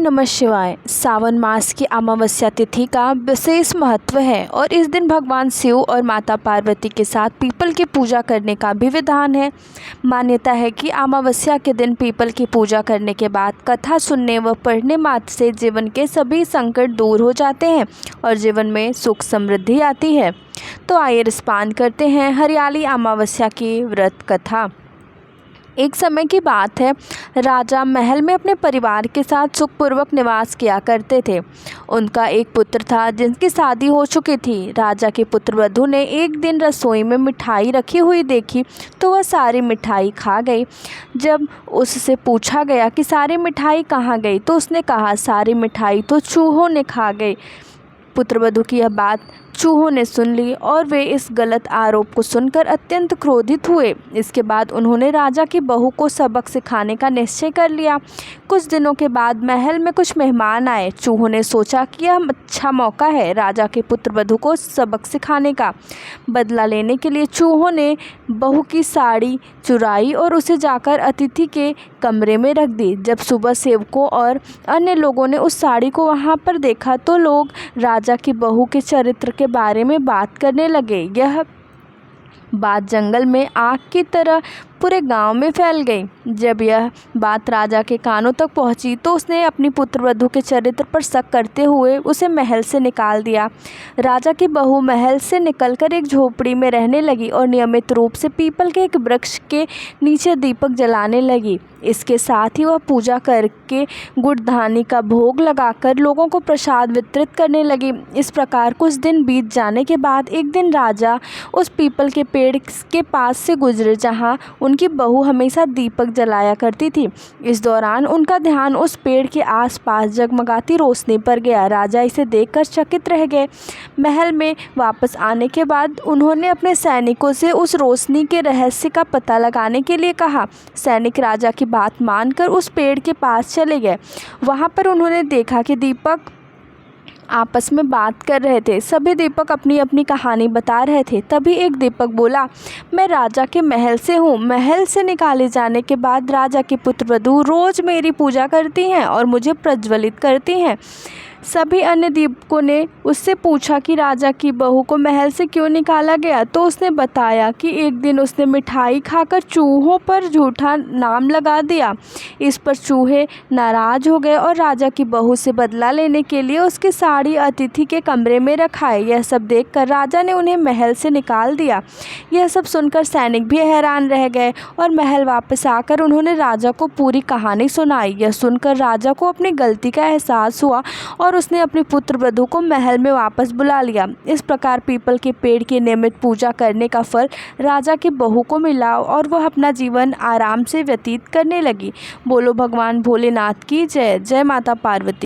नमः शिवाय। सावन मास की अमावस्या तिथि का विशेष महत्व है और इस दिन भगवान शिव और माता पार्वती के साथ पीपल की पूजा करने का भी विधान है। मान्यता है कि अमावस्या के दिन पीपल की पूजा करने के बाद कथा सुनने व पढ़ने मात्र से जीवन के सभी संकट दूर हो जाते हैं और जीवन में सुख समृद्धि आती है। तो आइए रिस्पान करते हैं हरियाली अमावस्या की व्रत कथा। एक समय की बात है, राजा महल में अपने परिवार के साथ सुखपूर्वक निवास किया करते थे। उनका एक पुत्र था जिनकी शादी हो चुकी थी। राजा की पुत्रवधू ने एक दिन रसोई में मिठाई रखी हुई देखी तो वह सारी मिठाई खा गई। जब उससे पूछा गया कि सारी मिठाई कहाँ गई तो उसने कहा, सारी मिठाई तो चूहों ने खा गई। पुत्रवधू की यह बात चूहों ने सुन ली और वे इस गलत आरोप को सुनकर अत्यंत क्रोधित हुए। इसके बाद उन्होंने राजा की बहू को सबक सिखाने का निश्चय कर लिया। कुछ दिनों के बाद महल में कुछ मेहमान आए। चूहों ने सोचा कि यह अच्छा मौका है राजा के पुत्रवधू को सबक सिखाने का। बदला लेने के लिए चूहों ने बहू की साड़ी चुराई और उसे जाकर अतिथि के कमरे में रख दी। जब सुबह सेवकों और अन्य लोगों ने उस साड़ी को वहां पर देखा तो लोग राजा की बहू के चरित्र के बारे में बात करने लगे। यह बात जंगल में आग की तरह पूरे गांव में फैल गई। जब यह बात राजा के कानों तक पहुंची तो उसने अपनी पुत्रवधू के चरित्र पर शक करते हुए उसे महल से निकाल दिया। राजा की बहू महल से निकलकर एक झोपड़ी में रहने लगी और नियमित रूप से पीपल के एक वृक्ष के नीचे दीपक जलाने लगी। इसके साथ ही वह पूजा करके गुड़धानी का भोग लगाकर लोगों को प्रसाद वितरित करने लगी। इस प्रकार कुछ दिन बीत जाने के बाद एक दिन राजा उस पीपल के पेड़ के पास से गुजरे जहाँ उनकी बहू हमेशा दीपक जलाया करती थी। इस दौरान उनका ध्यान उस पेड़ के आसपास जगमगाती रोशनी पर गया। राजा इसे देखकर चकित रह गए। महल में वापस आने के बाद उन्होंने अपने सैनिकों से उस रोशनी के रहस्य का पता लगाने के लिए कहा। सैनिक राजा की बात मानकर उस पेड़ के पास चले गए। वहां पर उन्होंने देखा कि दीपक आपस में बात कर रहे थे। सभी दीपक अपनी अपनी कहानी बता रहे थे। तभी एक दीपक बोला, मैं राजा के महल से हूँ। महल से निकाले जाने के बाद राजा की पुत्रवधू रोज मेरी पूजा करती हैं और मुझे प्रज्वलित करती हैं। सभी अन्य दीपकों ने उससे पूछा कि राजा की बहू को महल से क्यों निकाला गया तो उसने बताया कि एक दिन उसने मिठाई खाकर चूहों पर झूठा नाम लगा दिया। इस पर चूहे नाराज हो गए और राजा की बहू से बदला लेने के लिए उसकी साड़ी अतिथि के कमरे में रखाई। यह सब देखकर राजा ने उन्हें महल से निकाल दिया। यह सब सुनकर सैनिक भी हैरान रह गए और महल वापस आकर उन्होंने राजा को पूरी कहानी सुनाई। यह सुनकर राजा को अपनी गलती का एहसास हुआ और उसने अपनी पुत्रवधू को महल में वापस बुला लिया। इस प्रकार पीपल के पेड़ की नियमित पूजा करने का फल राजा की बहू को मिला और वह अपना जीवन आराम से व्यतीत करने लगी। बोलो भगवान भोलेनाथ की जय। जय माता पार्वती।